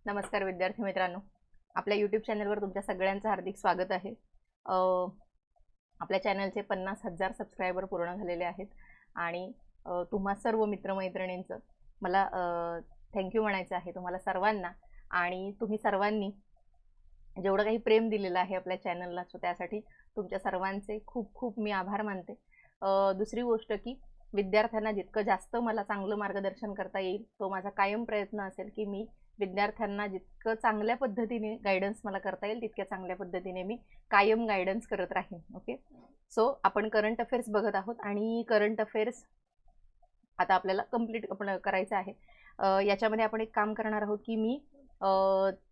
नमस्कार विद्यार्थी मित्रांनो, आपल्या यूट्यूब चॅनलवर तुमच्या सगळ्यांचं हार्दिक स्वागत आहे। आपल्या चॅनलचे 50,000 सबस्क्रायबर पूर्ण झालेले आहेत आणि तुम्हा सर्व मित्रमैत्रिणींचं मला थँक्यू म्हणायचं आहे तुम्हाला सर्वांना। आणि तुम्ही सर्वांनी जेवढं काही प्रेम दिलेलं आहे आपल्या चॅनलला, सो त्यासाठी तुमच्या सर्वांचे खूप खूप मी आभार मानते। दुसरी गोष्ट की विद्यार्थ्यांना जितकं जास्त मला चांगलं मार्गदर्शन करता येईल तो माझा कायम प्रयत्न असेल की मी विद्यार्थ्यांना जितकं चांगल्या पद्धतीने गायडन्स मला करता येईल तितक्या चांगल्या पद्धतीने मी कायम गायडन्स करत राहीन। ओके, सो आपण करंट अफेअर्स बघत आहोत आणि करंट अफेअर्स आता आपल्याला कंप्लीट करायचं आहे। याच्यामध्ये आपण एक काम करणार आहोत की मी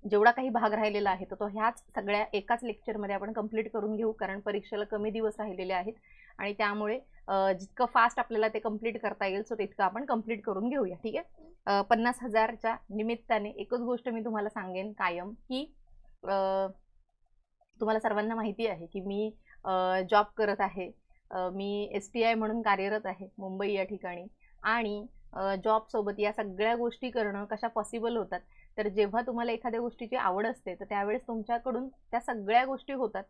जेवढा काही भाग राहिलेला आहे तो ह्याच सगळ्या एकाच लेक्चरमध्ये आपण कंप्लीट करून घेऊ, कारण परीक्षेला कमी दिवस राहिलेले आहेत आणि त्यामुळे जितकं फास्ट आपल्याला ते कंप्लीट करता येईल सो तितकं आपण कंप्लीट करून घेऊया। ठीक आहे, 50,000च्या निमित्ताने एकच गोष्ट मी तुम्हाला सांगेन कायम की तुम्हाला सर्वांना माहिती आहे की मी जॉब करत आहे। मी STI म्हणून कार्यरत आहे मुंबई या ठिकाणी आणि जॉब सोबत या सगळ्या गोष्टी करणं कशा पॉसिबल होतात तर जेव्हा तुम्हाला एखाद्या गोष्टीची आवड असते तर त्यावेळेस तुमच्याकडून त्या सगळ्या गोष्टी होतात,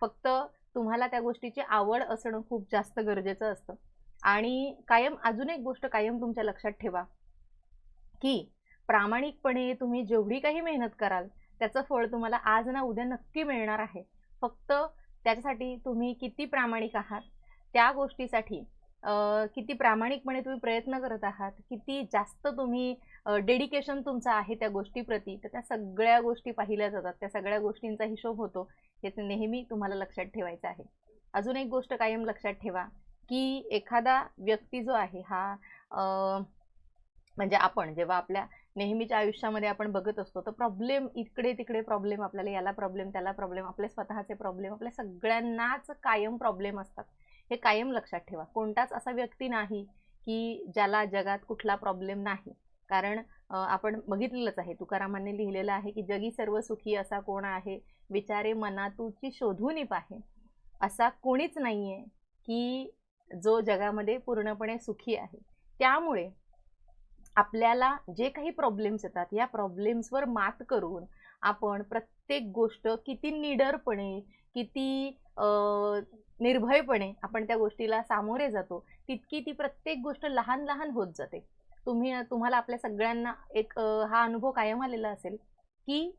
फक्त तुम्हाला त्या गोष्टीची आवड असणं खूप जास्त गरजेचं असतं। आणि कायम अजून एक गोष्ट कायम तुमच्या लक्षात ठेवा की प्रामाणिकपणे तुम्ही जेवढी काही मेहनत कराल त्याचं फळ तुम्हाला आज ना उद्या नक्की मिळणार आहे। फक्त त्याच्यासाठी तुम्ही किती प्रामाणिक आहात, त्या गोष्टीसाठी किती प्रामाणिकपणे तुम्ही प्रयत्न करत आहात, किती जास्त तुम्ही डेडिकेशन तुमचं आहे त्या गोष्टीप्रती, तर त्या सगळ्या गोष्टी पाहिल्या जातात, त्या सगळ्या गोष्टींचा हिशोब होतो, हे नेहमी तुम्हाला लक्षात ठेवायचं आहे। अजून एक गोष्ट कायम लक्षात ठेवा की एखादा व्यक्ती जो आहे हा म्हणजे आपण जेव्हा आपल्या नेहमीच्या आयुष्यामध्ये आपण बघत असतो तर प्रॉब्लेम इकडे तिकडे प्रॉब्लेम, आपल्याला याला प्रॉब्लेम त्याला प्रॉब्लेम, आपले स्वतःचे प्रॉब्लेम, आपल्या सगळ्यांनाच कायम प्रॉब्लेम असतात, हे कायम लक्षात ठेवा। कोणताच असा व्यक्ती नाही की ज्याला जगात कुठला प्रॉब्लेम नाही, कारण आपण बघितलेलंच आहे, तुकारामांनी लिहिलेलं आहे की जगी सर्व सुखी असा कोण आहे, विचारे मना तुची शोधून पाहे। असा कोणीच नाहीये की जो जगामध्ये पूर्णपणे सुखी आहे। त्यामुळे आपल्याला जे काही प्रॉब्लेम्स येतात या प्रॉब्लेम्सवर मात करून आपण प्रत्येक गोष्ट किती निडरपणे, किती निर्भयपणे आपण त्या गोष्टीला सामोरे जातो, तितकी ती प्रत्येक गोष्ट लहान लहान होत जाते। तुम्हाला आपल्या सगळ्यांना एक हा अनुभव कायम आलेला असेल की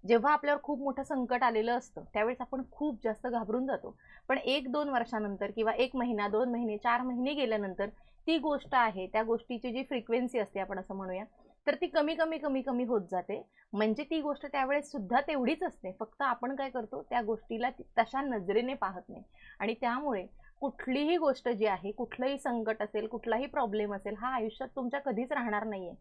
जेव्हा आपल्यावर खूप मोठं संकट आलेलं असतं त्यावेळेस आपण खूप जास्त घाबरून जातो, पण 1-2 वर्षानंतर किंवा 1 महिना, 2 महिने, 4 महिने गेल्यानंतर ती गोष्ट आहे, त्या गोष्टीची जी फ्रिक्वेन्सी असते आपण असं म्हणूया, तर ती कमी कमी कमी कमी होत जाते। म्हणजे ती गोष्ट त्यावेळेस सुद्धा तेवढीच असते, फक्त आपण काय करतो त्या गोष्टीला तशा नजरेने पाहत नाही। आणि त्यामुळे कुठलीही गोष्ट जी आहे, कुठलंही संकट असेल, कुठलाही प्रॉब्लेम असेल, हा आयुष्यात तुमच्या कधीच राहणार नाहीये,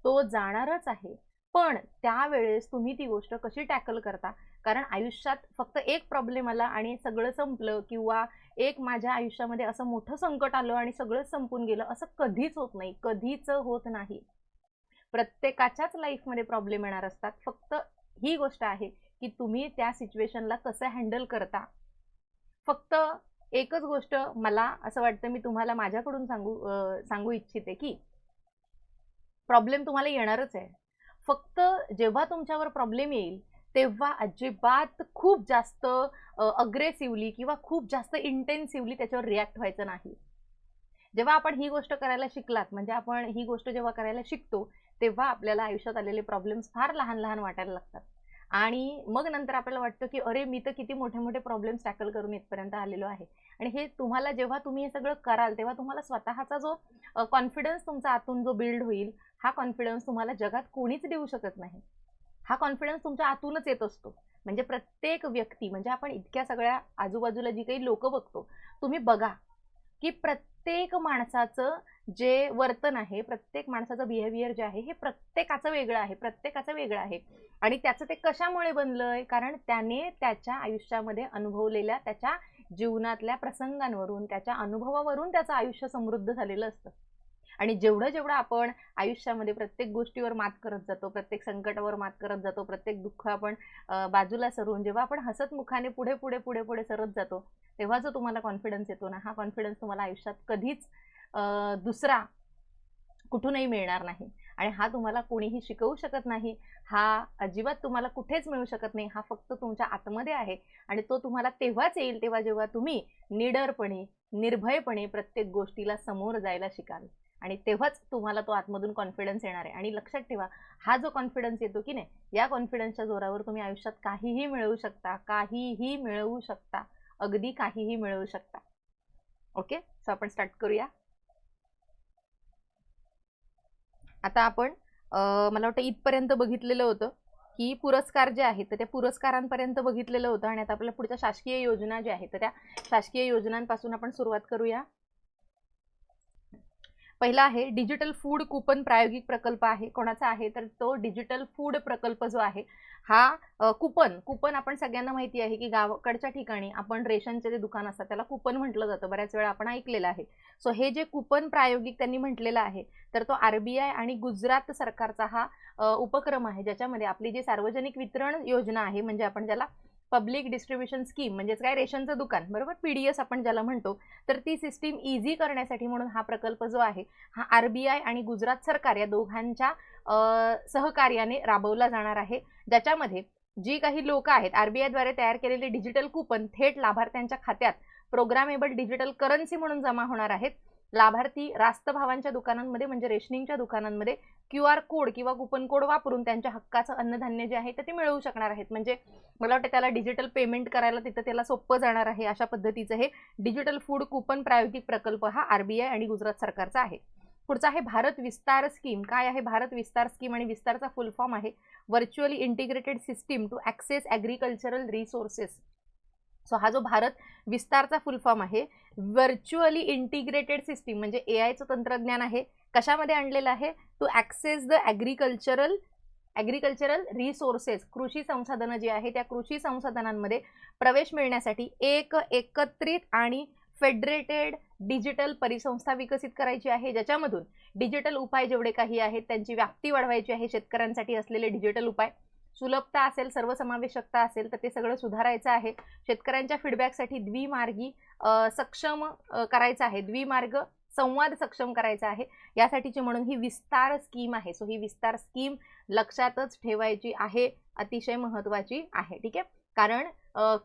तो जाणारच आहे। पण त्यावेळेस तुम्ही ती गोष्ट कशी टॅकल करता, कारण आयुष्यात फक्त एक प्रॉब्लेम आला आणि सगळं संपलं, किंवा एक माझ्या आयुष्यामध्ये असं मोठं संकट आलं आणि सगळंच संपून गेलं, असं कधीच होत नाही, कधीच होत नाही। प्रत्येकाच्याच लाईफमध्ये प्रॉब्लेम येणार असतात, फक्त ही गोष्ट आहे की तुम्ही त्या सिच्युएशनला कसं हँडल करता। फक्त एकच गोष्ट मला असं वाटतं मी तुम्हाला माझ्याकडून सांगू इच्छिते की प्रॉब्लेम तुम्हाला येणारच आहे, फक्त जेव्हा तुमच्यावर प्रॉब्लेम येईल तेव्हा अजिबात खूप जास्त अग्रेसिव्हली किंवा खूप जास्त इंटेन्सिव्हली त्याच्यावर रिॲक्ट व्हायचं नाही। जेव्हा आपण ही गोष्ट करायला शिकलात, म्हणजे आपण ही गोष्ट जेव्हा करायला शिकतो तेव्हा आपल्याला आयुष्यात आलेले प्रॉब्लेम्स फार लहान लहान वाटायला लागतात आणि मग नंतर आपल्याला वाटतं की अरे मी तर किती मोठे मोठे प्रॉब्लेम्स टॅकल करून इथपर्यंत आलेलो आहे। आणि हे तुम्हाला जेव्हा तुम्ही हे सगळं कराल तेव्हा तुम्हाला स्वतःचा जो कॉन्फिडन्स तुमचा आतून जो बिल्ड होईल, हा कॉन्फिडन्स तुम्हाला जगात कोणीच देऊ शकत नाही। हा कॉन्फिडन्स तुमच्या आतूनच येत असतो। म्हणजे प्रत्येक व्यक्ती, म्हणजे आपण इतक्या सगळ्या आजूबाजूला जी काही लोक बघतो, तुम्ही बघा की प्रत्येक माणसाचं जे वर्तन आहे, प्रत्येक माणसाचं बिहेवियर जे आहे, हे प्रत्येकाचं वेगळं आहे, प्रत्येकाचं वेगळं आहे। आणि त्याचं ते कशामुळे बनलंय, कारण त्याने त्याच्या आयुष्यामध्ये अनुभवलेल्या त्याच्या जीवनातल्या प्रसंगांवरून, त्याच्या अनुभवावरून त्याचं आयुष्य समृद्ध झालेलं असतं। आणि जेवढं जेवढं आपण आयुष्यामध्ये प्रत्येक गोष्टीवर मात करत जातो, प्रत्येक संकटावर मात करत जातो, प्रत्येक दुःख आपण बाजूला सरून जेव्हा आपण हसत मुखाने पुढे पुढे पुढे पुढे सरत जातो, तेव्हा जो तुम्हाला कॉन्फिडन्स येतो ना, हा कॉन्फिडन्स तुम्हाला आयुष्यात कधीच दुसरा कुठूनही मिळणार नाही। आणि हा तुम्हाला कोणीही शिकवू शकत नाही, हा अजिबात तुम्हाला कुठेच मिळू शकत नाही, हा फक्त तुमच्या आतमध्ये आहे. आणि तो तुम्हाला तेव्हाच येईल तेव्हा जेव्हा तुम्ही निडरपणे, निर्भयपणे प्रत्येक गोष्टीला समोर जायला शिकाल, आणि तेव्हाच तुम्हाला तो आतमधून कॉन्फिडन्स येणार आहे. आणि लक्षात ठेवा, हा जो कॉन्फिडन्स येतो की नाही, या कॉन्फिडन्सच्या जोरावर तुम्ही आयुष्यात काहीही मिळवू शकता, काहीही मिळवू शकता, अगदी काहीही मिळवू शकता. ओके, सो आपण स्टार्ट करूया. आता आपण मला वाटतं इथपर्यंत बघितलेलं होतं की पुरस्कार जे आहेत तर त्या पुरस्कारांपर्यंत बघितलेलं होतं, आणि आता आपल्या पुढच्या शासकीय योजना ज्या आहेत तर त्या शासकीय योजनांपासून आपण सुरुवात करूया. पहिला आहे डिजिटल फूड कूपन प्रायोगिक प्रकल्प आहे. कोणाचा आहे तर तो डिजिटल फूड प्रकल्प जो आहे हा कुपन आपण सगळ्यांना माहिती आहे की गावाकडच्या ठिकाणी आपण रेशनचे जे दुकान असतात त्याला कुपन म्हटलं जातं, बऱ्याच वेळा आपण ऐकलेलं आहे. सो हे जे कुपन प्रायोगिक त्यांनी म्हटलेलं आहे तर तो RBI आणि गुजरात सरकारचा हा उपक्रम आहे, ज्याच्यामध्ये आपली जी सार्वजनिक वितरण योजना आहे, म्हणजे आपण ज्याला पब्लिक डिस्ट्रीब्युशन स्कीम म्हणजेच काय रेशनचं दुकान, बरोबर, PDS आपण ज्याला म्हणतो, तर ती सिस्टीम इझी करण्यासाठी म्हणून हा प्रकल्प जो आहे हा RBI आणि गुजरात सरकार या दोघांच्या सहकार्याने राबवला जाणार आहे, ज्याच्यामध्ये जी काही लोक आहेत RBI द्वारे तयार केलेले डिजिटल कुपन थेट लाभार्थ्यांच्या खात्यात प्रोग्रामेबल डिजिटल करन्सी म्हणून जमा होणार आहेत. लाभार्थी रास्त भावांच्या दुकानांमध्ये म्हणजे रेशनिंगच्या दुकानांमध्ये QR कोड किंवा कुपन कोड वापरून त्यांच्या हक्काचं अन्नधान्य जे आहे ते मिळवू शकणार आहेत. म्हणजे मला वाटतं त्याला डिजिटल पेमेंट करायला तिथं त्याला सोपं जाणार आहे. अशा पद्धतीचं हे डिजिटल फूड कुपन प्रायोगिक प्रकल्प हा RBI आणि गुजरात सरकारचा आहे. पुढचा आहे भारत विस्तार स्कीम. काय आहे भारत विस्तार स्कीम? आणि विस्तारचा फुल फॉर्म आहे virtually integrated system to access agricultural resources. So हा जो भारत विस्तारचा फुल फॉर्म आहे व्हर्च्युअली इंटिग्रेटेड सिस्टीम, म्हणजे AIचं तंत्रज्ञान आहे. कशामध्ये आणलेलं आहे? To access the agricultural resources, कृषी संसाधनं जी आहे त्या कृषी संसाधनांमध्ये प्रवेश मिळण्यासाठी एक एकत्रित आणि फेडरेटेड डिजिटल परिसंस्था विकसित करायची आहे, ज्याच्यामधून डिजिटल उपाय जेवढे काही आहेत त्यांची व्याप्ती वाढवायची आहे. शेतकऱ्यांसाठी असलेले डिजिटल उपाय, सुलभता असेल, सर्वसमावेशकता असेल तर ते सगळं सुधारायचं आहे. शेतकऱ्यांच्या फीडबॅकसाठी द्विमार्गी सक्षम करायचं आहे, द्विमार्ग संवाद सक्षम करायचा आहे, यासाठीची म्हणून ही विस्तार स्कीम आहे. सो ही विस्तार स्कीम लक्षातच ठेवायची आहे, अतिशय महत्त्वाची आहे. ठीक आहे, कारण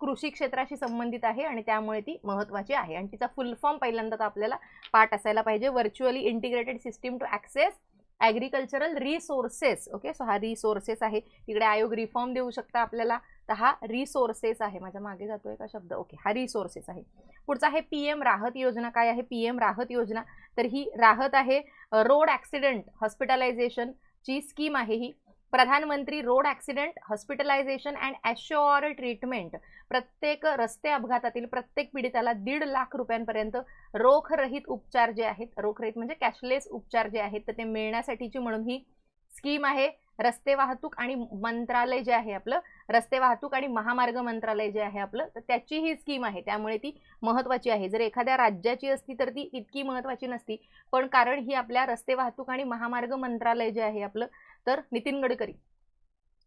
कृषी क्षेत्राशी संबंधित आहे आणि त्यामुळे ती महत्त्वाची आहे. आणि तिचा फुल फॉर्म पहिल्यांदा तर आपल्याला पाठ असायला पाहिजे, virtually integrated system to access agricultural resources. Okay, so हा रिसोर्सेस आहे. तिकडे आयोग रिफॉर्म देऊ शकता आपल्याला, तर हा रिसोर्सेस आहे. माझ्या मागे जातोय का शब्द? ओके, हा रिसोर्सेस आहे. पुढचा आहे PM राहत योजना. काय आहे PM राहत योजना? तर ही राहत आहे रोड ॲक्सिडेंट हॉस्पिटलायझेशन ची स्कीम आहे ही. प्रधानमंत्री road accident hospitalisation and assure treatment. प्रत्येक रस्ते अपघातातील प्रत्येक पीडिताला 1.5 लाख रुपयांपर्यंत रोखरहित उपचार जे आहेत, रोखरहित म्हणजे कॅशलेस उपचार जे आहेत तर ते मिळण्यासाठीची म्हणून ही स्कीम आहे. रस्ते वाहतूक आणि मंत्रालय जे आहे आपलं, रस्ते वाहतूक आणि महामार्ग मंत्रालय जे आहे आपलं, तर त्याची ही स्कीम आहे, त्यामुळे ती महत्त्वाची आहे. जर एखाद्या राज्याची असती तर ती इतकी महत्त्वाची नसती, पण कारण ही आपल्या रस्ते वाहतूक आणि महामार्ग मंत्रालय जे आहे आपलं, तर नितीन गडकरी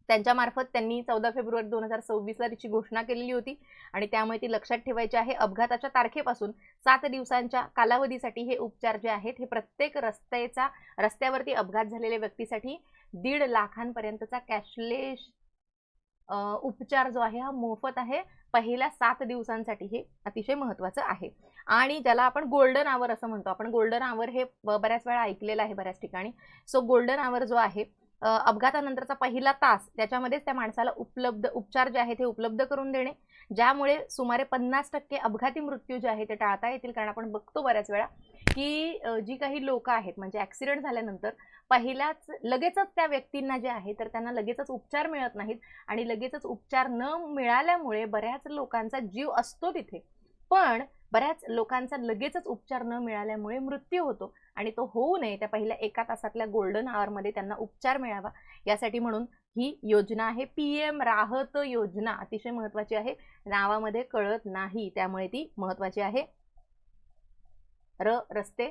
त्यांच्यामार्फत त्यांनी 14 फेब्रुवारी 2026ला तिची घोषणा केलेली होती, आणि त्यामुळे ती लक्षात ठेवायची आहे. अपघाताच्या तारखेपासून 7 दिवसांच्या कालावधीसाठी हे उपचार जे आहेत हे प्रत्येक रस्त्यावरती अपघात झालेल्या व्यक्तीसाठी 1.5 लाखांपर्यंतचा कॅशलेस उपचार जो आहे हा मोफत आहे पहिल्या 7 दिवसांसाठी. हे अतिशय महत्त्वाचं आहे. आणि ज्याला आपण गोल्डन आवर असं म्हणतो, आपण गोल्डन आवर हे बऱ्याच वेळा ऐकलेलं आहे बऱ्याच ठिकाणी. सो गोल्डन आवर जो आहे अपघातानंतरचा पहिला तास, त्याच्यामध्येच त्या माणसाला उपचार जे आहेत ते उपलब्ध करून देणे, ज्यामुळे सुमारे 50% अपघाती मृत्यू जे आहे ते टाळता येतील. कारण आपण बघतो बऱ्याच वेळा की जी काही लोक आहेत म्हणजे ॲक्सिडेंट झाल्यानंतर लगेचच त्या व्यक्तींना जे आहे तर त्यांना लगेचच उपचार मिळत नाहीत, आणि लगेचच उपचार न मिळाल्यामुळे बऱ्याच लोकांचा जीव असतो तिथे, पण बऱ्याच लोकांचा लगेचच उपचार न मिळाल्यामुळे मृत्यू होतो, आणि तो होऊ नये त्या पहिल्या 1 तासातल्या गोल्डन आवरमध्ये त्यांना उपचार मिळावा यासाठी म्हणून ही योजना आहे. PM राहत योजना अतिशय महत्त्वाची आहे, नावामध्ये कळत नाही त्यामुळे ती महत्त्वाची आहे. रस्ते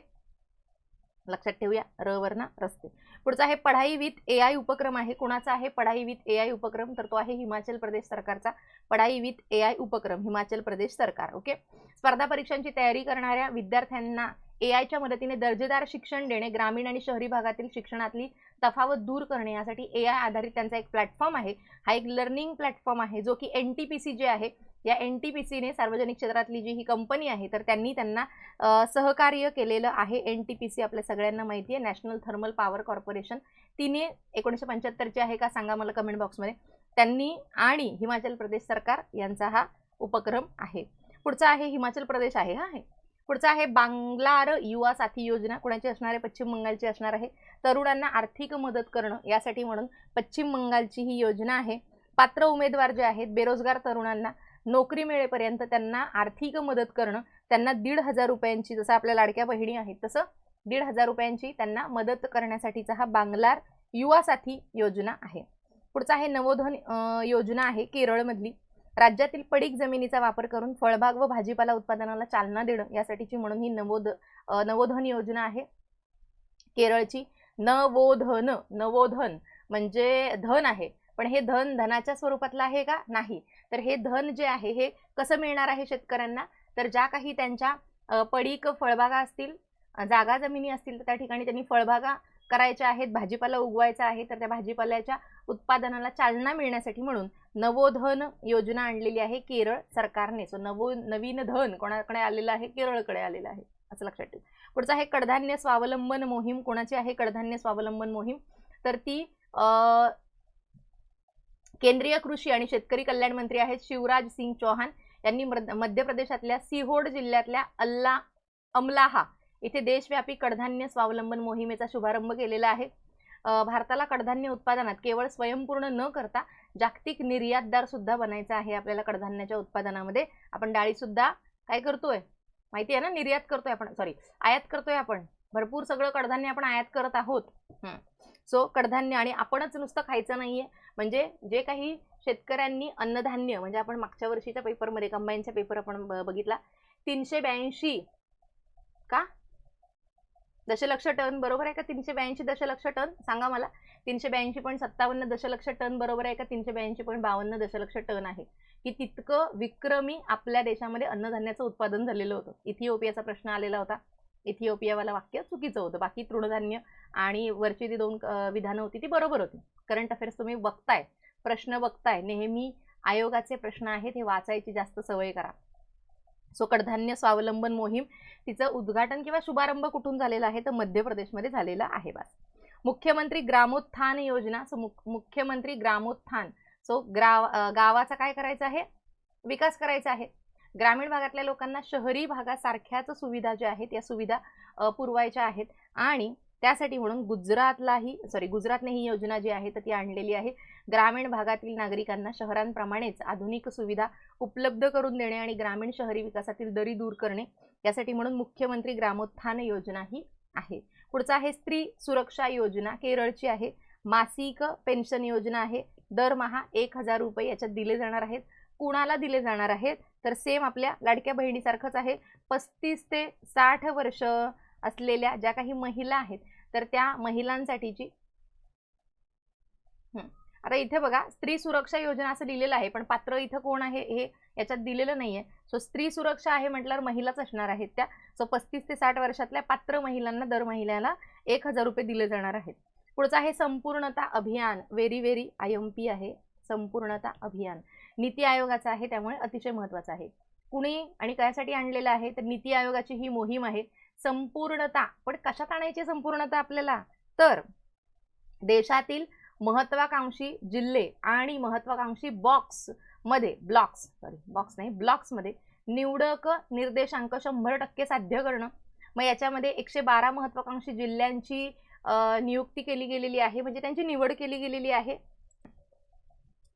लक्षात ठेवूया, वरना रस्ते. पुढचा आहे पढाई विथ AI उपक्रम आहे. कोणाचा आहे पढाई विथ AI उपक्रम? तर तो आहे हिमाचल प्रदेश सरकारचा पढाई विथ AI उपक्रम, हिमाचल प्रदेश सरकार. ओके, स्पर्धा परीक्षांची तयारी करणाऱ्या विद्यार्थ्यांना AIच्या मदतीने दर्जेदार शिक्षण देणे, ग्रामीण आणि शहरी भागातील शिक्षणातली तफावत दूर करणे यासाठी AI आधारित त्यांचा एक प्लॅटफॉर्म आहे. हा एक लर्निंग प्लॅटफॉर्म आहे जो की NTPC जे आहे, या NTPCने सार्वजनिक क्षेत्रातली जी ही कंपनी आहे तर त्यांनी त्यांना सहकार्य केलेलं आहे. NTPC आपल्या सगळ्यांना माहिती आहे, नॅशनल थर्मल पॉवर कॉर्पोरेशन. तिने 1975 आहे का सांगा मला कमेंट बॉक्समध्ये. त्यांनी आणि हिमाचल प्रदेश सरकार यांचा हा उपक्रम आहे. पुढचा आहे हिमाचल प्रदेश आहे हा आहे. पुढचा आहे बांगलार युवा साथी योजना. कोणाची असणार आहे? पश्चिम बंगालची असणार आहे. तरुणांना आर्थिक मदत करणं यासाठी म्हणून पश्चिम बंगालची ही योजना आहे. पात्र उमेदवार जे आहेत बेरोजगार तरुणांना नोकरी मिळेपर्यंत त्यांना आर्थिक मदत करणं, त्यांना 1,500 रुपयांची, जसं आपल्या लाडक्या बहिणी आहेत तसं 1,500 रुपयांची त्यांना मदत करण्यासाठीचा हा बांगलार युवा साथी योजना आहे. पुढचा आहे नवोधन योजना आहे केरळमधली. राज्यातील पडीक जमिनीचा वापर करून फळबाग व भाजीपाला उत्पादनाला चालना देणं यासाठीची म्हणून ही नवोधन योजना आहे केरळची. नवोधन म्हणजे धन आहे, पण हे धन धनाच्या स्वरूपातलं आहे का? नाही. तर हे धन जे आहे हे कसं मिळणार आहे शेतकऱ्यांना? तर ज्या काही त्यांच्या पडीक फळबागा असतील, जागा जमिनी असतील तर त्या ठिकाणी त्यांनी फळबागा करायच्या आहेत, भाजीपाला उगवायचा आहे, तर त्या भाजीपाल्याच्या उत्पादनाला चालना मिळण्यासाठी म्हणून नवोधन योजना आणलेली आहे केरळ सरकारने. सो नवीन धन कोणाकडे आलेलं आहे? केरळकडे आलेलं आहे, असं लक्षात ठेवा. पुढचा आहे कडधान्य स्वावलंबन मोहीम. कोणाची आहे कडधान्य स्वावलंबन मोहीम? तर ती केंद्रीय कृषी आणि शेतकरी कल्याण मंत्री आहेत शिवराज सिंग चौहान यांनी मध्य प्रदेशातल्या सिहोड जिल्ह्यातल्या अमलाहा इथे देशव्यापी कडधान्य स्वावलंबन मोहिमेचा शुभारंभ केलेला आहे. भारताला कडधान्य उत्पादनात केवळ स्वयंपूर्ण न करता जागतिक निर्यातदार सुद्धा बनायचं आहे. आपल्याला कडधान्याच्या उत्पादनामध्ये आपण डाळी सुद्धा काय करतोय माहिती आहे ना, निर्यात करतोय आपण, सॉरी आयात करतोय आपण. भरपूर सगळं कडधान्य आपण आयात करत आहोत. सो कडधान्य, आणि आपणच नुसतं खायचं नाहीये, म्हणजे जे काही शेतकऱ्यांनी अन्नधान्य, म्हणजे आपण मागच्या वर्षीच्या पेपरमध्ये कंबाईनचा पेपर आपण बघितला, 382 का दशलक्ष टन बरोबर आहे का? 382 दशलक्ष टन सांगा मला. 382.57 दशलक्ष टन बरोबर आहे का? 382.52 दशलक्ष टन आहे की तितकं विक्रमी आपल्या देशामध्ये अन्नधान्याचं उत्पादन झालेलं होतं. इथिओपियाचा प्रश्न आलेला होता, इथिओपियावाला वाक्य चुकीचं होतं. बाकी तृणधान्य आणि वरची जी 2 विधानं होती ती बरोबर होती. करंट अफेअर्स तुम्ही बघताय, प्रश्न बघताय, नेहमी आयोगाचे प्रश्न आहेत हे वाचायची जास्त सवय करा. सो कडधान्य स्वावलंबन मोहीम तिचं उद्घाटन किंवा शुभारंभ कुठून झालेला आहे? तर मध्य प्रदेशमध्ये झालेला आहे. बस. मुख्यमंत्री ग्रामोत्थान योजना. सो मुख्यमंत्री ग्रामोत्थान, सो गावाचा काय करायचं आहे? विकास करायचा आहे. ग्रामीण भागातल्या लोकांना शहरी भागासारख्याच सुविधा ज्या आहेत या सुविधा पुरवायच्या आहेत, आणि त्यासाठी म्हणून गुजरातने ही योजना जी आहे तर ती आणलेली आहे. ग्रामीण भागातील नागरिकांना शहरांप्रमाणेच आधुनिक सुविधा उपलब्ध करून देणे आणि ग्रामीण शहरी विकासातील दरी दूर करणे यासाठी म्हणून मुख्यमंत्री ग्रामोत्थान योजना ही आहे. पुढचा आहे स्त्री सुरक्षा योजना, केरळची आहे. मासिक पेन्शन योजना आहे. दरमहा 1,000 रुपये याच्यात दिले जाणार आहेत. कुणाला दिले जाणार आहेत? तर सेम आपल्या लाडक्या बहिणीसारखंच आहे. 35 ते 60 वर्ष असलेल्या ज्या काही महिला आहेत तर त्या महिलांसाठीची. आता इथे बघा स्त्री सुरक्षा योजना असं दिलेलं आहे, पण पात्र इथं कोण आहे हे याच्यात दिलेलं नाहीये. सो स्त्री सुरक्षा आहे म्हटल्यावर महिलाच असणार आहेत त्या. सो 35 ते 60 वर्षातल्या पात्र महिलांना दर महिन्याला 1,000 रुपये दिले जाणार आहेत. पुढचा आहे संपूर्णता अभियान. व्हेरी IMP आहे संपूर्णता अभियान. नीती आयोगाचा आहे, त्यामुळे अतिशय महत्त्वाचं आहे. कुणी आणि कशासाठी आणलेलं आहे? तर नीती आयोगाची ही मोहीम आहे संपूर्णता. पण कशात आणायची संपूर्णता आपल्याला? तर देशातील महत्वाकांक्षी जिल्हे आणि महत्वाकांक्षी ब्लॉक्समध्ये निवडक निर्देशांक 100% साध्य करणं. मग याच्यामध्ये 112 महत्वाकांक्षी जिल्ह्यांची नियुक्ती केली गेलेली आहे, म्हणजे त्यांची निवड केली गेलेली आहे.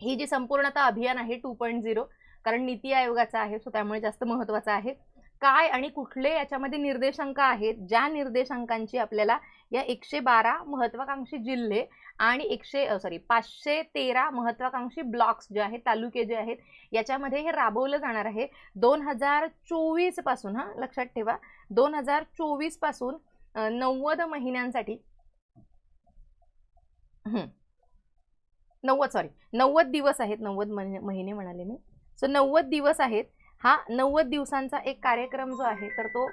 ही जी संपूर्णता अभियान आहे 2.0, कारण नीती आयोगाचा आहे सो त्यामुळे जास्त महत्त्वाचं आहे. काय आणि कुठले याच्यामध्ये निर्देशांक आहेत? ज्या निर्देशांकांची आपल्याला या 112 महत्वाकांक्षी जिल्हे आणि 513 महत्वाकांक्षी ब्लॉक्स जे आहेत, तालुके जे आहेत, याच्यामध्ये हे राबवलं जाणार आहे 2024 पासून. लक्षात ठेवा 2024 पासून 90 महिन्यांसाठी 90 दिवस आहेत. 90 महिने म्हणाले मी. सो 90 दिवस आहेत. हा 90 दिवसांचा एक कार्यक्रम जो आहे तर तो,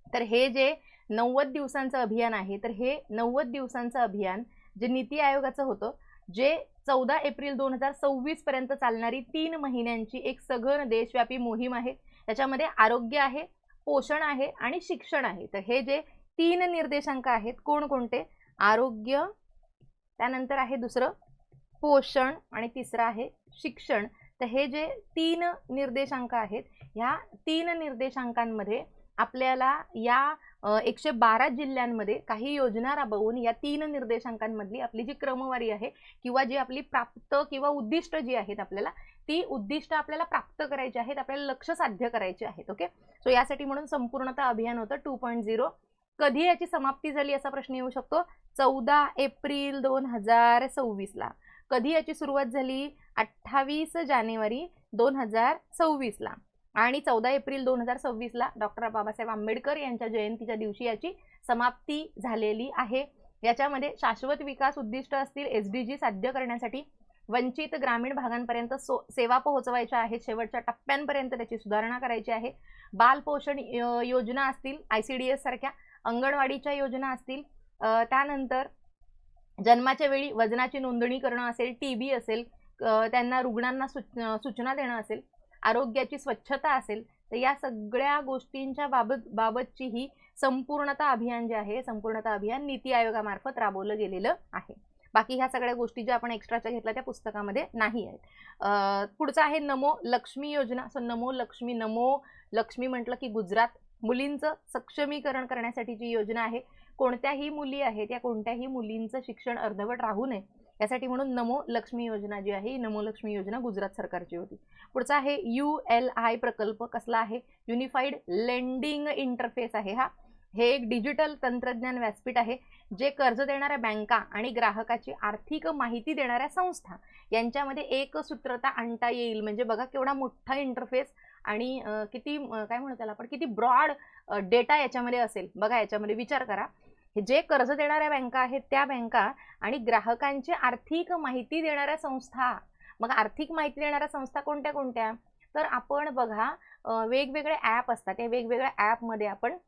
तर हे जे 90 दिवसांचं अभियान आहे. तर हे 90 दिवसांचं अभियान जे नीती आयोगाचं होतं, जे 14 एप्रिल 2026 पर्यंत चालणारी 3 महिन्यांची एक सघन देशव्यापी मोहीम आहे. त्याच्यामध्ये आरोग्य आहे, पोषण आहे आणि शिक्षण आहे. तर हे जे 3 निर्देशांक आहेत कोणकोणते? आरोग्य, त्यानंतर आहे दुसरं पोषण आणि तिसरं आहे शिक्षण. तर हे जे 3 निर्देशांक आहेत, ह्या 3 निर्देशांकांमध्ये आपल्याला या 112 जिल्ह्यांमध्ये काही योजना राबवून या 3 निर्देशांकांमधली आपली जी क्रमवारी आहे किंवा जी आपली प्राप्त किंवा उद्दिष्ट जी आहेत आपल्याला, ती उद्दिष्ट आपल्याला प्राप्त करायची आहेत, आपल्याला लक्ष्य साध्य करायचे आहेत. ओके, सो यासाठी म्हणून संपूर्णतः अभियान होतं 2.0. कधी याची समाप्ती झाली असा प्रश्न येऊ शकतो? 14 एप्रिल 2026 ला. कधी याची सुरुवात झाली? 28 जानेवारी 2026 ला. आणि 14 एप्रिल 2026 ला डॉक्टर बाबासाहेब आंबेडकर यांच्या जयंतीच्या दिवशी याची समाप्ती झालेली आहे. याच्यामध्ये शाश्वत विकास उद्दिष्ट असतील SDG साध्य करण्यासाठी वंचित ग्रामीण भागांपर्यंत सेवा पोहोचवायच्या आहेत, शेवटच्या टप्प्यांपर्यंत त्याची सुधारणा करायची आहे. बाल पोषण योजना असतील, ICDS सारख्या अंगणवाडीच्या योजना असतील, त्यानंतर जन्माच्या वेळी वजनाची नोंदणी करणं असेल, TB असेल, त्यांना रुग्णांना सूचना देणं असेल, आरोग्याची स्वच्छता असेल, तर या सगळ्या गोष्टींच्या बाबतची ही संपूर्णता अभियान जे आहे, संपूर्णता अभियान नीती आयोगामार्फत राबवलं गेलेलं आहे. बाकी ह्या सगळ्या गोष्टी ज्या आपण एक्स्ट्राच्या घेतल्या त्या पुस्तकामध्ये नाही आहेत. पुढचं आहे नमो लक्ष्मी योजना. सो नमो लक्ष्मी म्हटलं की गुजरात मुलींचं सक्षमीकरण करण्यासाठीची योजना आहे. कोणत्याही मुली आहेत या कोणत्याही मुलींचं शिक्षण अर्धवट राहू नये यासाठी म्हणून नमो लक्ष्मी योजना जी आहे, नमो लक्ष्मी योजना गुजरात सरकारची होती. पुढचा आहे ULI प्रकल्प. कसला आहे? युनिफाईड लेंडिंग इंटरफेस आहे हा. हे एक डिजिटल तंत्रज्ञान व्यासपीठ आहे जे कर्ज देणाऱ्या बँका आणि ग्राहकाची आर्थिक माहिती देणाऱ्या संस्था यांच्यामध्ये एक सूत्रता आणता येईल. म्हणजे बघा केवढा मोठा इंटरफेस आणि किती काय म्हणू त्याला आपण, किती ब्रॉड डेटा याच्यामध्ये असेल. बघा याच्यामध्ये विचार करा, जे कर्ज देणाऱ्या बँका आहेत त्या बँका आणि ग्राहकांची आर्थिक माहिती देणाऱ्या संस्था. मग आर्थिक माहिती देणाऱ्या संस्था कोणत्या कोणत्या? तर आपण बघा वेगवेगळे ॲप असतात. त्या वेगवेगळ्या ॲपमध्ये आपण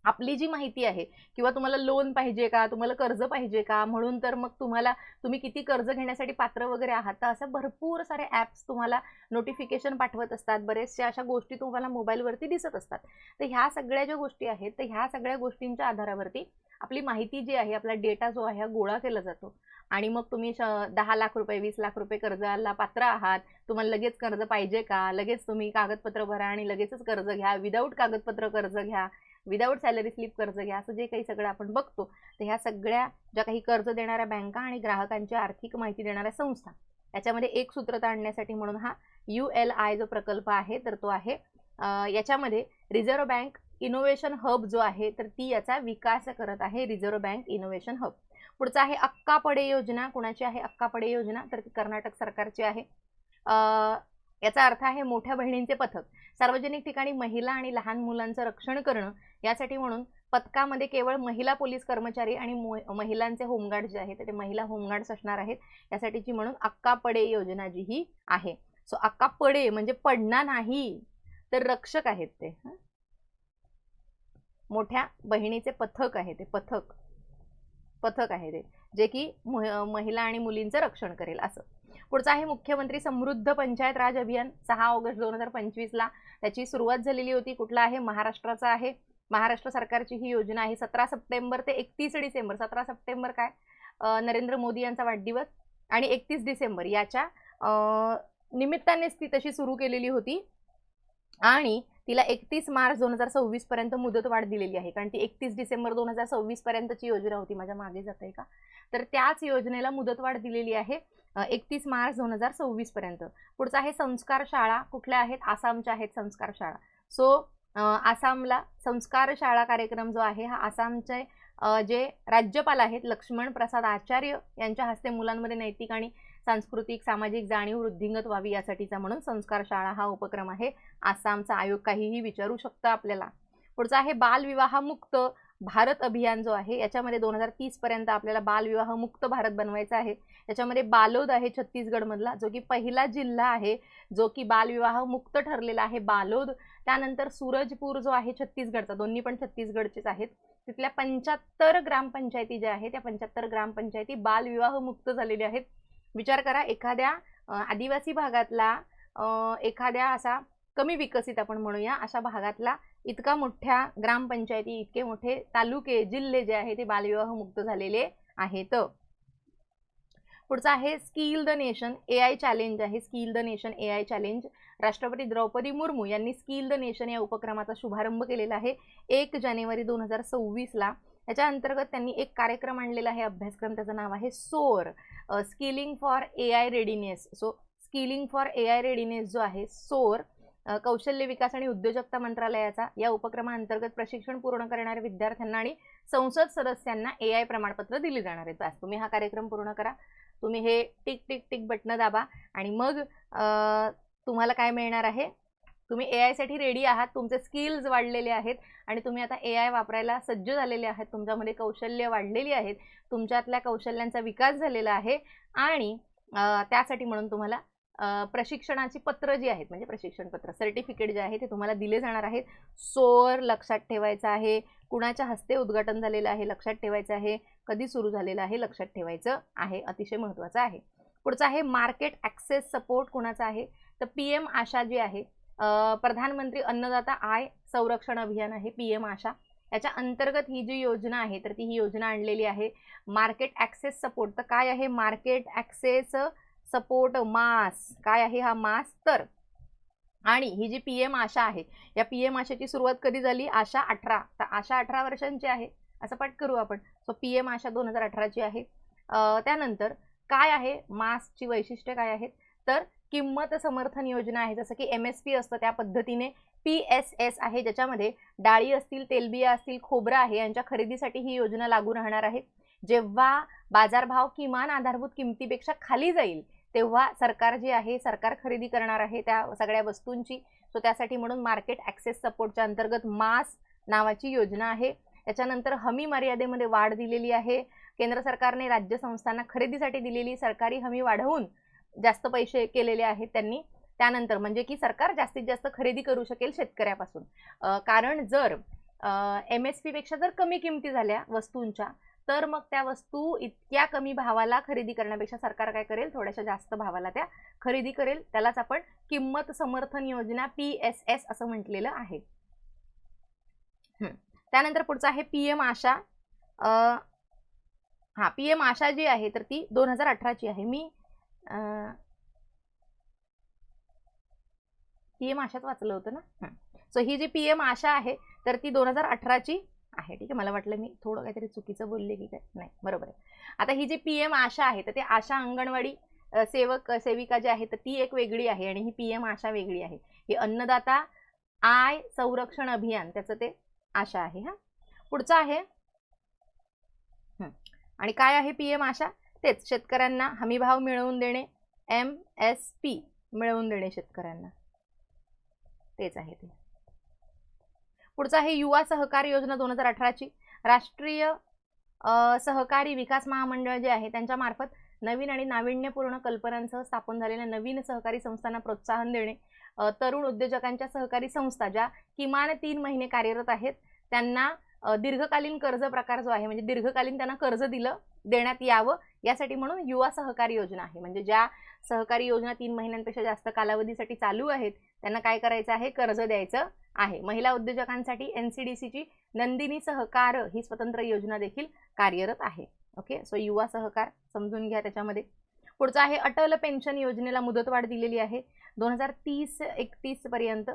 आपली जी माहिती आहे किंवा तुम्हाला लोन पाहिजे का, तुम्हाला कर्ज पाहिजे का, म्हणून तर मग तुम्ही किती कर्ज घेण्यासाठी पात्र वगैरे आहात, तर असं भरपूर सारे ॲप्स तुम्हाला नोटिफिकेशन पाठवत असतात. बरेचशा अशा गोष्टी तुम्हाला मोबाईलवरती दिसत असतात. तर ह्या सगळ्या ज्या गोष्टी आहेत, तर ह्या सगळ्या गोष्टींच्या आधारावरती आपली माहिती जी आहे, आपला डेटा जो आहे हा गोळा केला जातो. आणि मग तुम्ही 10 लाख रुपये 20 लाख रुपये कर्जाला पात्र आहात, तुम्हाला लगेच कर्ज पाहिजे का, लगेच तुम्ही कागदपत्र भरा आणि लगेचच कर्ज घ्या, विदाऊट कागदपत्र कर्ज घ्या, विदाऊट सॅलरी स्लिप कर्ज घ्या, असं जे काही सगळं आपण बघतो. तर ह्या सगळ्या ज्या काही कर्ज देणाऱ्या बँका आणि ग्राहकांची आर्थिक माहिती देणाऱ्या संस्था याच्यामध्ये एक सूत्रता आणण्यासाठी म्हणून हा ULI जो प्रकल्प आहे तर तो आहे. याच्यामध्ये रिझर्व्ह बँक इनोव्हेशन हब जो आहे तर ती याचा विकास करत आहे, रिझर्व्ह बँक इनोव्हेशन हब. पुढचा आहे अक्कापडे योजना. कुणाची आहे अक्कापडे योजना? तर ती कर्नाटक सरकारची आहे. याचा अर्थ आहे मोठ्या बहिणींचे पथक. सार्वजनिक ठिकाणी महिला आणि लहान मुलांचं रक्षण करणं यासाठी म्हणून पथकामध्ये केवळ महिला पोलीस कर्मचारी आणि महिलांचे होमगार्ड जे आहेत ते महिला होमगार्ड्स असणार आहेत. यासाठीची म्हणून अक्कापडे योजना जी ही आहे. सो अक्कापडे म्हणजे पडणार नाही तर रक्षक आहेत ते. मोठ्या बहिणीचे पथक आहे ते, पथक आहे ते जे की महिला आणि मुलींचं रक्षण करेल असं. पुढचा आहे मुख्यमंत्री समृद्ध पंचायत राज अभियान. 6 ऑगस्ट 2025 ला त्याची सुरुवात झालेली होती. कुठला आहे? महाराष्ट्राचा आहे. महाराष्ट्र सरकारची ही योजना आहे. 17 सप्टेंबर ते 31 डिसेंबर. 17 सप्टेंबर काय नरेंद्र मोदी यांचा वाढदिवस आणि 31 डिसेंबर याच्या निमित्तानेच ती तशी सुरू केलेली होती आणि तिला 31 मार्च 2026 पर्यंत मुदतवाढ दिलेली आहे. कारण ती 31 डिसेंबर 2026 पर्यंतची योजना होती. माझ्या मागे जात आहे का? तर त्याच योजनेला मुदतवाढ दिलेली आहे 31 मार्च 2026 पर्यंत. पुढचा आहे संस्कार शाळा. कुठल्या आहेत? आसामच्या आहेत संस्कार शाळा. सो आसामला संस्कार शाळा कार्यक्रम जो आहे हा आसामचे जे राज्यपाल आहेत लक्ष्मण प्रसाद आचार्य यांच्या हस्ते मुलांमध्ये नैतिक आणि सांस्कृतिक सामाजिक जाणीव वृद्धिंगत व्हावी यासाठीचा म्हणून संस्कार शाळा हा उपक्रम आहे. आसामचा आयोग काहीही विचारू शकतं आपल्याला. पुढचा आहे बालविवाह मुक्त भारत अभियान जो आहे याच्यामध्ये 2030 पर्यंत आपल्याला बालविवाह मुक्त भारत बनवायचा आहे. त्याच्यामध्ये बालोद आहे छत्तीसगड मधला जो की पहिला जिल्हा आहे जो की बालविवाह मुक्त ठरलेला आहे, बालोद. त्यानंतर सूरजपूर जो आहे छत्तीसगडचा, दोन्ही पण छत्तीसगडचेच आहेत, तिथल्या 75 ग्रामपंचायती ज्या आहेत त्या 75 ग्रामपंचायती बालविवाह मुक्त झालेल्या आहेत. विचार करा, एखाद्या आदिवासी भागातला एखाद्या असा कमी विकसित आपण म्हणूया अशा भागातला इतका मोठ्या ग्रामपंचायती, इतके मोठे तालुके, जिल्हे जे आहे ते बालविवाह मुक्त झालेले आहेत. पुढचा आहे skill the nation AI challenge आहे. Skill the nation AI challenge राष्ट्रपती द्रौपदी मुर्मू यांनी स्किल द नेशन या उपक्रमाचा शुभारंभ केलेला आहे 1 जानेवारी 2026ला. याच्या अंतर्गत त्यांनी एक कार्यक्रम आणलेला आहे, अभ्यासक्रम, त्याचं नाव आहे सोर, skilling for AI readiness. So skilling for AI readiness जो आहे सोर, कौशल्य विकास आणि उद्योजकता मंत्रालयाचा, या उपक्रमाअंतर्गत प्रशिक्षण पूर्ण करणाऱ्या विद्यार्थ्यांना आणि संसद सदस्यांना AI प्रमाणपत्र दिली जाणार आहेत. बस तुम्ही हा कार्यक्रम पूर्ण करा, तुम्ही हे टिक टिक टिक बटन दाबा आणि मग तुम्हाला काय मिळणार आहे, तुम्ही AI साठी रेडी आहात, तुमचे स्किल्स वाढलेले आहेत आणि तुम्ही आता AI वापरायला सज्ज झालेले आहात, तुमच्यामध्ये कौशल्य वाढलेली आहेत, तुमच्यातल्या कौशल्यांचा विकास झालेला आहे आणि त्यासाठी म्हणून तुम्हाला प्रशिक्षणाची पत्र जी आहेत, म्हणजे प्रशिक्षण पत्र, सर्टिफिकेट जे आहे ते तुम्हाला दिले जाणार आहेत. सोर लक्षात ठेवायचं आहे, कुणाच्या हस्ते उद्घाटन झालेलं आहे लक्षात ठेवायचं आहे, कधी सुरू झालेलं आहे लक्षात ठेवायचं आहे, अतिशय महत्त्वाचं आहे. पुढचा आहे मार्केट ॲक्सेस सपोर्ट कोणाचा आहे, तर PM आशा जी आहे, प्रधानमंत्री अन्नदाता आय संरक्षण अभियान आहे PM आशा, याच्या अंतर्गत ही जी योजना आहे तर ती ही योजना आणलेली आहे मार्केट ॲक्सेस सपोर्ट. तर काय आहे मार्केट ॲक्सेस सपोर्ट मास, काय आहे हा मास, तर आणि ही जी PM आशा आहे या PM आशाची सुरुवात कधी झाली, आशा 18, तर आशा 18 वर्षांची आहे, असं पाठ करू आपण. सो PM आशा 2018ची आहे. त्यानंतर काय आहे मासची वैशिष्ट्य काय आहेत, तर किंमत समर्थन योजना आहे, जसं की MSP असतं त्या पद्धतीने PSS आहे, ज्याच्यामध्ये डाळी असतील, तेलबिया असतील, खोबरं आहे, यांच्या खरेदीसाठी ही योजना लागू राहणार आहे. जेव्हा बाजारभाव किमान आधारभूत किमतीपेक्षा खाली जाईल तेव्हा सरकार जे आहे सरकार खरेदी करणार आहे त्या सगळ्या वस्तूंची. सो त्यासाठी म्हणून मार्केट ॲक्सेस सपोर्टच्या अंतर्गत मास नावाची योजना आहे. त्याच्यानंतर हमी मर्यादेमध्ये वाढ दिलेली आहे. केंद्र सरकारने राज्य संस्थांना खरेदीसाठी दिलेली सरकारी हमी वाढवून जास्त पैसे केलेले आहेत त्यांनी. त्यानंतर म्हणजे की सरकार जास्तीत जास्त खरेदी करू शकेल शेतकऱ्यापासून, कारण जर MSP पेक्षा जर कमी किमती झाल्या वस्तूंच्या तर मग त्या वस्तू इतक्या कमी भावाला खरेदी करण्यापेक्षा सरकार काय करेल, थोड्याशा जास्त भावाला त्या खरेदी करेल. त्यालाच आपण किंमत समर्थन योजना PSS असं म्हटलेलं आहे. त्यानंतर पुढचा आहे PM आशा. PM आशा जी आहे तर ती 2018ची आहे. मी PM आशाच वाचलं होतं ना. सो ही जी PM आशा आहे तर ती 2018ची आहे. ठीक आहे, मला वाटलं मी थोडं काहीतरी चुकीचं बोलले की काय, नाही बरोबर आहे. आता ही जी PM आशा आहे तर ते आशा अंगणवाडी सेवक सेविका जी आहे तर ती एक वेगळी आहे आणि ही PM आशा वेगळी आहे. ही अन्नदाता आय संरक्षण अभियान त्याचं ते आशा आहे. पुढचा आहे आणि काय आहे PM आशा, तेच शेतकऱ्यांना हमीभाव मिळवून देणे, MSP मिळवून देणे शेतकऱ्यांना, तेच आहे ते. पुढचा आहे युवा सहकारी योजना 2018ची. राष्ट्रीय सहकारी विकास महामंडळ जे आहे त्यांच्या मार्फत नवीन आणि नाविन्यपूर्ण कल्पनांसह स्थापन झालेल्या नवीन सहकारी संस्थांना प्रोत्साहन देणे, तरुण उद्योजकांच्या सहकारी संस्था ज्या किमान 3 महिने कार्यरत आहेत त्यांना दीर्घकालीन कर्ज प्रकार जो आहे, म्हणजे दीर्घकालीन त्यांना कर्ज देण्यात यावं यासाठी म्हणून युवा सहकारी योजना आहे. म्हणजे ज्या सहकारी योजना 3 महिन्यांपेक्षा जास्त कालावधीसाठी चालू आहेत त्यांना काय करायचं आहे, कर्ज द्यायचं आहे. महिला उद्योजकांसाठी NCDCची नंदिनी सहकार ही स्वतंत्र योजना देखील कार्यरत आहे. ओके, सो युवा सहकार समजून घ्या त्याच्यामध्ये. पुढचा आहे अटल पेन्शन योजनेला मुदतवाढ दिलेली आहे 2030-31 पर्यंत.